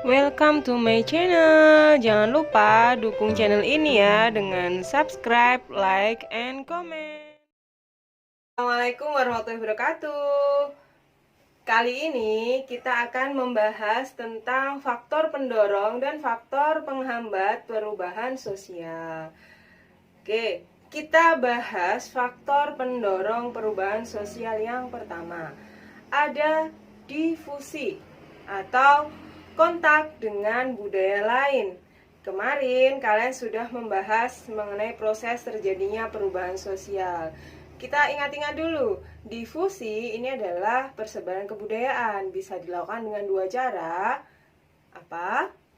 Welcome to my channel. Jangan lupa dukung channel ini ya dengan subscribe, like, and comment. Assalamualaikum warahmatullahi wabarakatuh. Kali ini kita akan membahas tentang faktor pendorong dan faktor penghambat perubahan sosial. Oke, kita bahas faktor pendorong perubahan sosial yang pertama. Ada difusi atau kontak dengan budaya lain. Kemarin kalian sudah membahas mengenai proses terjadinya perubahan sosial. Kita ingat-ingat dulu, difusi ini adalah persebaran kebudayaan. Bisa dilakukan dengan dua cara,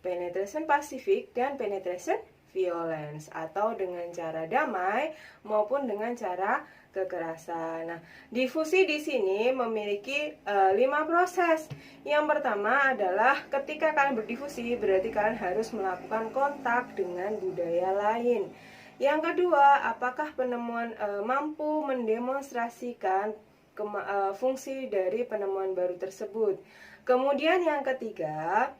penetration pacifik dan penetration violence, atau dengan cara damai maupun dengan cara kekerasan. Nah, difusi di sini memiliki 5 proses. Yang pertama adalah ketika kalian berdifusi, berarti kalian harus melakukan kontak dengan budaya lain. Yang kedua, apakah penemuan mampu mendemonstrasikan fungsi dari penemuan baru tersebut. Kemudian yang ketiga,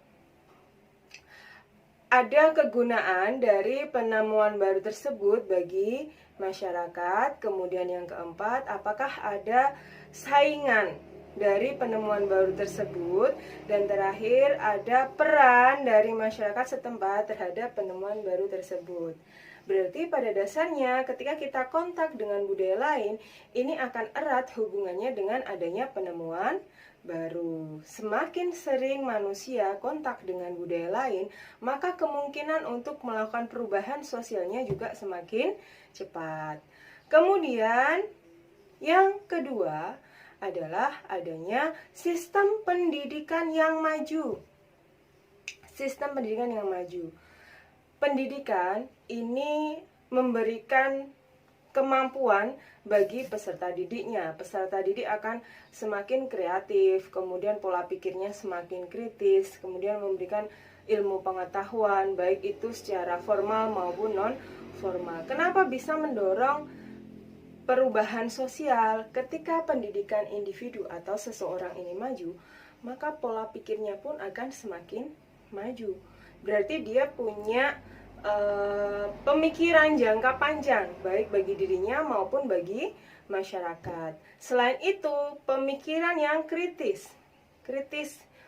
ada kegunaan dari penemuan baru tersebut bagi masyarakat. Kemudian yang keempat, apakah ada saingan dari penemuan baru tersebut. Dan terakhir, ada peran dari masyarakat setempat terhadap penemuan baru tersebut. Berarti pada dasarnya ketika kita kontak dengan budaya lain, ini akan erat hubungannya dengan adanya penemuan baru. Semakin sering manusia kontak dengan budaya lain, maka kemungkinan untuk melakukan perubahan sosialnya juga semakin cepat. Kemudian yang kedua adalah adanya sistem pendidikan yang maju. Sistem pendidikan yang maju. Pendidikan ini memberikan kemampuan bagi peserta didiknya. Peserta didik akan semakin kreatif, kemudian pola pikirnya semakin kritis, kemudian memberikan ilmu pengetahuan, baik itu secara formal maupun non formal. Kenapa bisa mendorong perubahan sosial? Ketika pendidikan individu atau seseorang ini maju, maka pola pikirnya pun akan semakin maju. Berarti dia punya pemikiran jangka panjang, baik bagi dirinya maupun bagi masyarakat. Selain itu, pemikiran yang kritis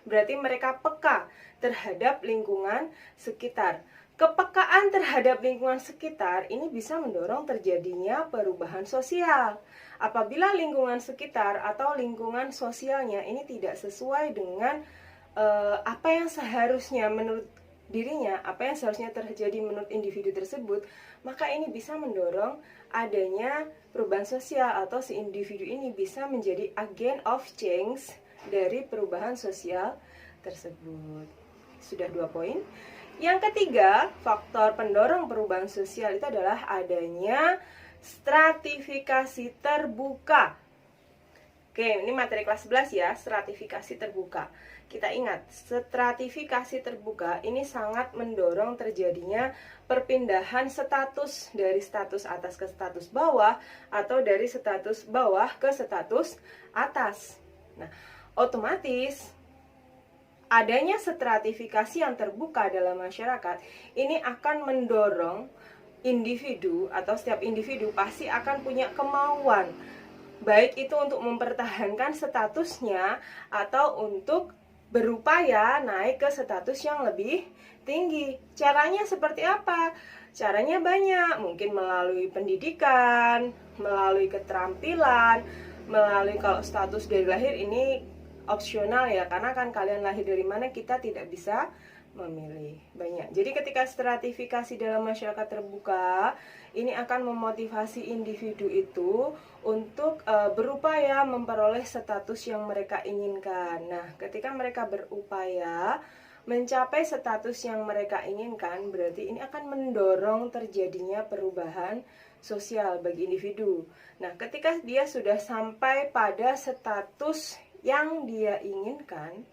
berarti mereka peka terhadap lingkungan sekitar. Kepekaan terhadap lingkungan sekitar ini bisa mendorong terjadinya perubahan sosial. Apabila lingkungan sekitar atau lingkungan sosialnya ini tidak sesuai dengan apa yang seharusnya menurut dirinya, apa yang seharusnya terjadi menurut individu tersebut, maka ini bisa mendorong adanya perubahan sosial, atau si individu ini bisa menjadi agent of change dari perubahan sosial tersebut. Sudah 2 poin. Yang ketiga, faktor pendorong perubahan sosial itu adalah adanya stratifikasi terbuka. Oke, ini materi kelas 11 ya, stratifikasi terbuka. Kita ingat, stratifikasi terbuka ini sangat mendorong terjadinya perpindahan status dari status atas ke status bawah, atau dari status bawah ke status atas. Nah, otomatis adanya stratifikasi yang terbuka dalam masyarakat ini akan mendorong individu, atau setiap individu pasti akan punya kemauan, baik itu untuk mempertahankan statusnya atau untuk berupaya naik ke status yang lebih tinggi. Caranya seperti apa? Caranya banyak, mungkin melalui pendidikan, melalui keterampilan, melalui, kalau status dari lahir ini opsional ya, karena kan kalian lahir dari mana kita tidak bisa memilih. Banyak. Jadi ketika stratifikasi dalam masyarakat terbuka, ini akan memotivasi individu itu untuk berupaya memperoleh status yang mereka inginkan. Nah, ketika mereka berupaya mencapai status yang mereka inginkan, berarti ini akan mendorong terjadinya perubahan sosial bagi individu. Nah, ketika dia sudah sampai pada status yang dia inginkan,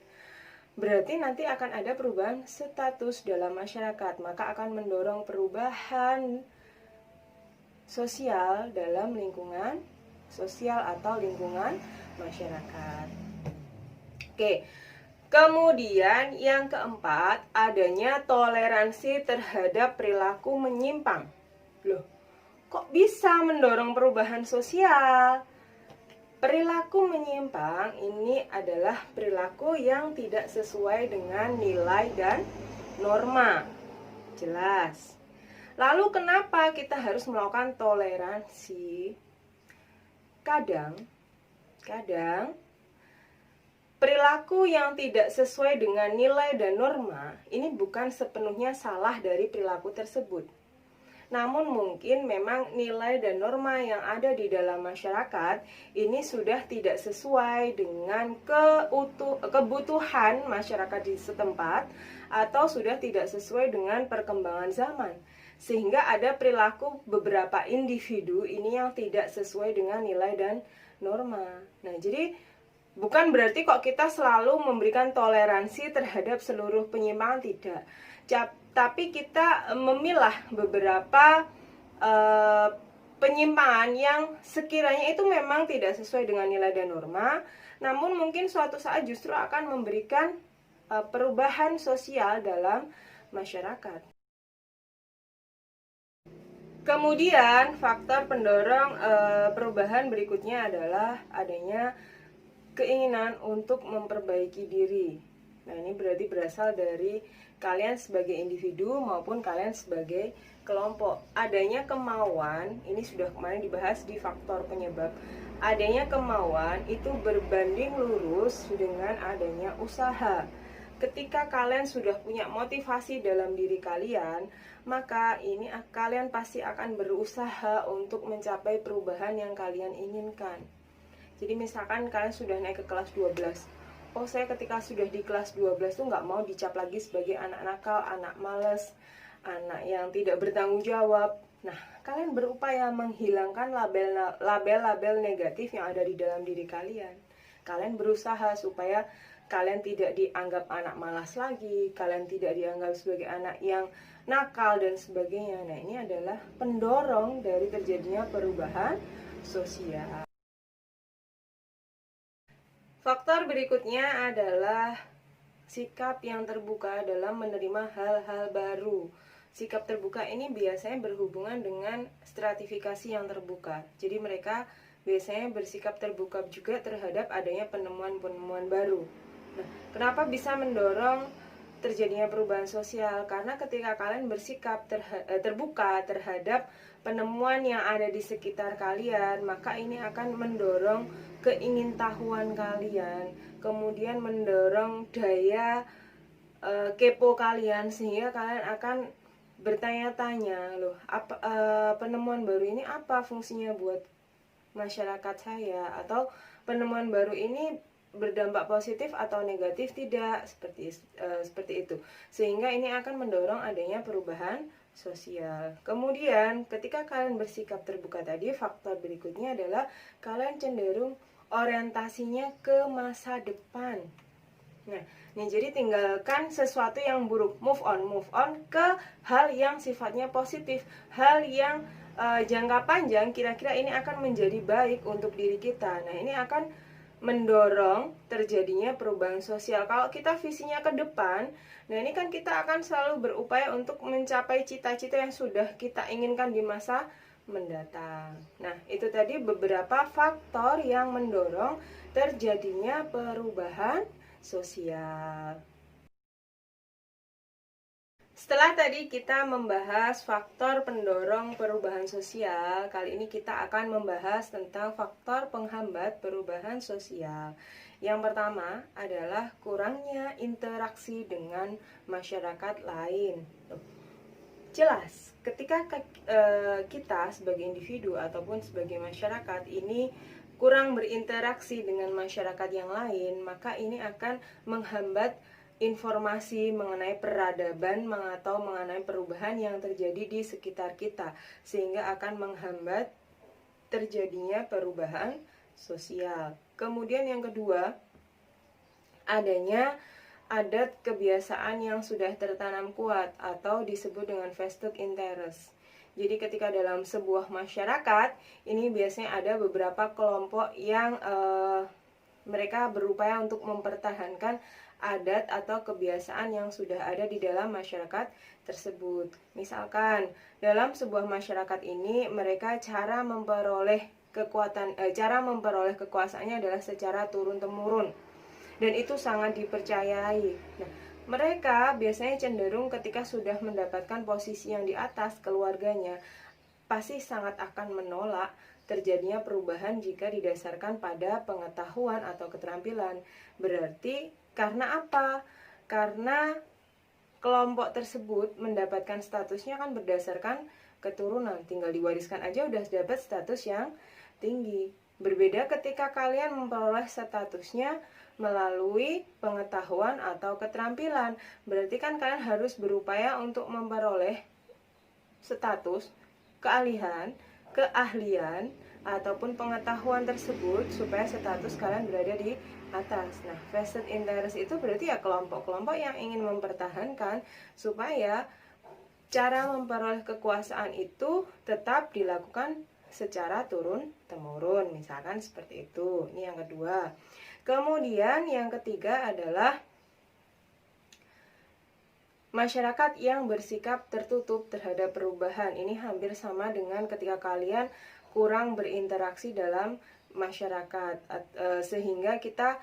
berarti nanti akan ada perubahan status dalam masyarakat, maka akan mendorong perubahan sosial dalam lingkungan sosial atau lingkungan masyarakat. Oke, Kemudian yang keempat, adanya toleransi terhadap perilaku menyimpang. Loh, kok bisa mendorong perubahan sosial? Perilaku menyimpang ini adalah perilaku yang tidak sesuai dengan nilai dan norma. Jelas. Lalu kenapa kita harus melakukan toleransi? Kadang perilaku yang tidak sesuai dengan nilai dan norma ini bukan sepenuhnya salah dari perilaku tersebut. Namun mungkin memang nilai dan norma yang ada di dalam masyarakat ini sudah tidak sesuai dengan kebutuhan masyarakat di setempat, atau sudah tidak sesuai dengan perkembangan zaman. Sehingga ada perilaku beberapa individu ini yang tidak sesuai dengan nilai dan norma. Nah, jadi bukan berarti kok kita selalu memberikan toleransi terhadap seluruh penyimpangan, tidak. Tapi kita memilah beberapa penyimpangan yang sekiranya itu memang tidak sesuai dengan nilai dan norma, namun mungkin suatu saat justru akan memberikan perubahan sosial dalam masyarakat. Kemudian faktor pendorong perubahan berikutnya adalah adanya keinginan untuk memperbaiki diri. Nah, ini berarti berasal dari kalian sebagai individu maupun kalian sebagai kelompok. Adanya kemauan, ini sudah kemarin dibahas di faktor penyebab. Adanya kemauan itu berbanding lurus dengan adanya usaha. Ketika kalian sudah punya motivasi dalam diri kalian, maka ini kalian pasti akan berusaha untuk mencapai perubahan yang kalian inginkan. Jadi misalkan kalian sudah naik ke kelas 12. Oh, saya ketika sudah di kelas 12 tuh nggak mau dicap lagi sebagai anak nakal, anak males, anak yang tidak bertanggung jawab. Nah, kalian berupaya menghilangkan label-label negatif yang ada di dalam diri kalian. Kalian berusaha supaya kalian tidak dianggap anak malas lagi, kalian tidak dianggap sebagai anak yang nakal dan sebagainya. Nah, ini adalah pendorong dari terjadinya perubahan sosial. Faktor berikutnya adalah sikap yang terbuka dalam menerima hal-hal baru. Sikap terbuka ini biasanya berhubungan dengan stratifikasi yang terbuka. Jadi mereka biasanya bersikap terbuka juga terhadap adanya penemuan-penemuan baru. Nah, kenapa bisa mendorong terjadinya perubahan sosial? Karena ketika kalian bersikap terbuka terhadap penemuan yang ada di sekitar kalian, maka ini akan mendorong keingintahuan kalian, kemudian mendorong daya kepo kalian, sehingga kalian akan bertanya-tanya, loh, penemuan baru ini apa fungsinya buat masyarakat saya, atau penemuan baru ini berdampak positif atau negatif tidak, seperti itu, sehingga ini akan mendorong adanya perubahan sosial. Kemudian ketika kalian bersikap terbuka tadi, faktor berikutnya adalah kalian cenderung orientasinya ke masa depan. Nah, jadi tinggalkan sesuatu yang buruk, move on ke hal yang sifatnya positif, hal yang jangka panjang kira-kira ini akan menjadi baik untuk diri kita. Nah, ini akan mendorong terjadinya perubahan sosial. Kalau kita visinya ke depan, nah ini kan kita akan selalu berupaya untuk mencapai cita-cita yang sudah kita inginkan di masa mendatang. Nah, itu tadi beberapa faktor yang mendorong terjadinya perubahan sosial. Setelah tadi kita membahas faktor pendorong perubahan sosial, kali ini kita akan membahas tentang faktor penghambat perubahan sosial. Yang pertama adalah kurangnya interaksi dengan masyarakat lain. Jelas, ketika kita sebagai individu ataupun sebagai masyarakat ini kurang berinteraksi dengan masyarakat yang lain, maka ini akan menghambat informasi mengenai peradaban atau mengenai perubahan yang terjadi di sekitar kita, sehingga akan menghambat terjadinya perubahan sosial. Kemudian yang kedua, adanya adat kebiasaan yang sudah tertanam kuat atau disebut dengan vested interest. Jadi ketika dalam sebuah masyarakat, ini biasanya ada beberapa kelompok yang mereka berupaya untuk mempertahankan adat atau kebiasaan yang sudah ada di dalam masyarakat tersebut. Misalkan dalam sebuah masyarakat ini mereka cara memperoleh kekuasaannya adalah secara turun-temurun, dan itu sangat dipercayai. Nah, mereka biasanya cenderung ketika sudah mendapatkan posisi yang di atas keluarganya, pasti sangat akan menolak terjadinya perubahan jika didasarkan pada pengetahuan atau keterampilan. Berarti karena apa? Karena kelompok tersebut mendapatkan statusnya kan berdasarkan keturunan, tinggal diwariskan aja udah dapat status yang tinggi. Berbeda ketika kalian memperoleh statusnya melalui pengetahuan atau keterampilan. Berarti kan kalian harus berupaya untuk memperoleh status, keahlian, ataupun pengetahuan tersebut supaya status kalian berada di atas. Nah, vested interest itu berarti ya kelompok-kelompok yang ingin mempertahankan supaya cara memperoleh kekuasaan itu tetap dilakukan secara turun-temurun, misalkan seperti itu. Ini yang kedua. Kemudian yang ketiga adalah masyarakat yang bersikap tertutup terhadap perubahan. Ini hampir sama dengan ketika kalian kurang berinteraksi dalam masyarakat, sehingga kita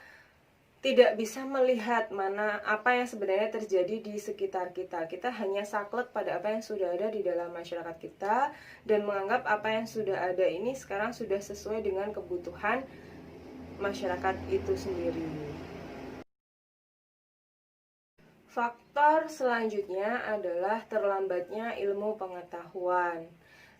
tidak bisa melihat mana apa yang sebenarnya terjadi di sekitar kita. Kita hanya saklek pada apa yang sudah ada di dalam masyarakat kita dan menganggap apa yang sudah ada ini sekarang sudah sesuai dengan kebutuhan masyarakat itu sendiri. Faktor selanjutnya adalah terlambatnya ilmu pengetahuan.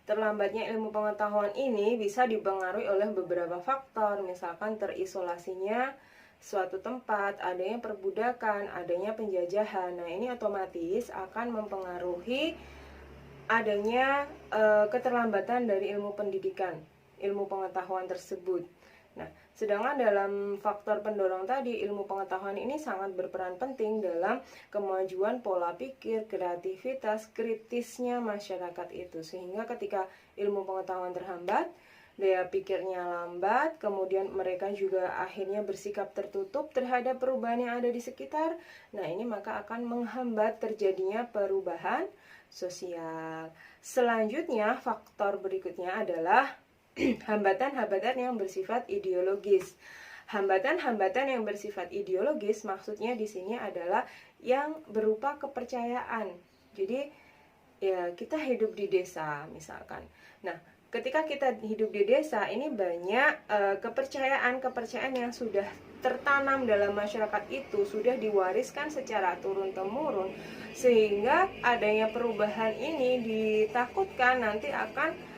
Terlambatnya ilmu pengetahuan ini bisa dipengaruhi oleh beberapa faktor, misalkan terisolasinya suatu tempat, adanya perbudakan, adanya penjajahan. Nah, ini otomatis akan mempengaruhi adanya keterlambatan dari ilmu pendidikan, ilmu pengetahuan tersebut. Nah, sedangkan dalam faktor pendorong tadi, ilmu pengetahuan ini sangat berperan penting dalam kemajuan pola pikir, kreativitas, kritisnya masyarakat itu. Sehingga ketika ilmu pengetahuan terhambat, daya pikirnya lambat, kemudian mereka juga akhirnya bersikap tertutup terhadap perubahan yang ada di sekitar. Nah, ini maka akan menghambat terjadinya perubahan sosial. Selanjutnya, faktor berikutnya adalah hambatan-hambatan yang bersifat ideologis. Hambatan-hambatan yang bersifat ideologis maksudnya di sini adalah yang berupa kepercayaan. Jadi ya kita hidup di desa misalkan. Nah, ketika kita hidup di desa ini banyak kepercayaan-kepercayaan yang sudah tertanam dalam masyarakat itu, sudah diwariskan secara turun-temurun, sehingga adanya perubahan ini ditakutkan nanti akan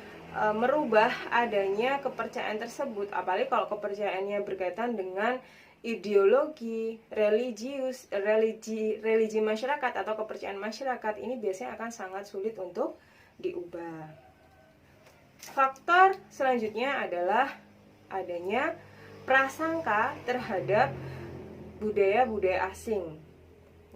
merubah adanya kepercayaan tersebut, apalagi kalau kepercayaannya berkaitan dengan ideologi, religi masyarakat atau kepercayaan masyarakat, ini biasanya akan sangat sulit untuk diubah. Faktor selanjutnya adalah adanya prasangka terhadap budaya-budaya asing.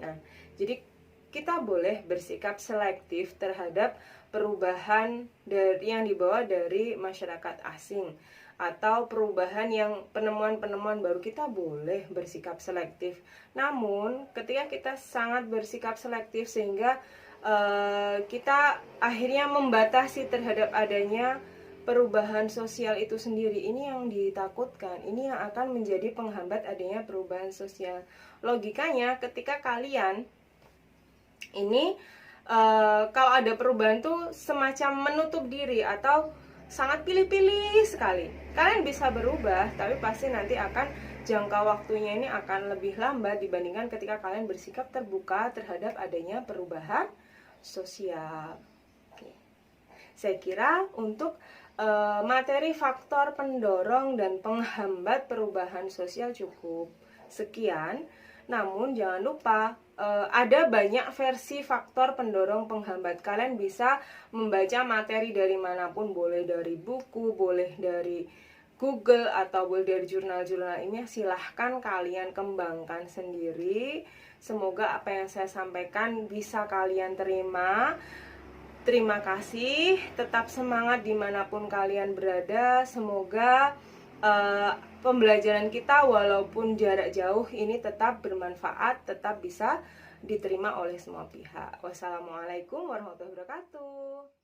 Nah, jadi kita boleh bersikap selektif terhadap perubahan yang dibawa dari masyarakat asing atau perubahan yang penemuan-penemuan baru, kita boleh bersikap selektif. Namun ketika kita sangat bersikap selektif sehingga kita akhirnya membatasi terhadap adanya perubahan sosial itu sendiri, ini yang ditakutkan, ini yang akan menjadi penghambat adanya perubahan sosial. Logikanya ketika kalian ini kalau ada perubahan tuh semacam menutup diri atau sangat pilih-pilih sekali. Kalian bisa berubah, tapi pasti nanti akan jangka waktunya ini akan lebih lambat dibandingkan ketika kalian bersikap terbuka terhadap adanya perubahan sosial. Oke. Saya kira untuk materi faktor pendorong dan penghambat perubahan sosial cukup sekian. Namun jangan lupa ada banyak versi faktor pendorong penghambat. Kalian bisa membaca materi dari manapun, boleh dari buku, boleh dari Google, atau boleh dari jurnal-jurnal ini. Silahkan kalian kembangkan sendiri. Semoga apa yang saya sampaikan bisa kalian terima. Terima kasih, tetap semangat dimanapun kalian berada. Semoga pembelajaran kita walaupun jarak jauh ini tetap bermanfaat, tetap bisa diterima oleh semua pihak. Wassalamualaikum warahmatullahi wabarakatuh.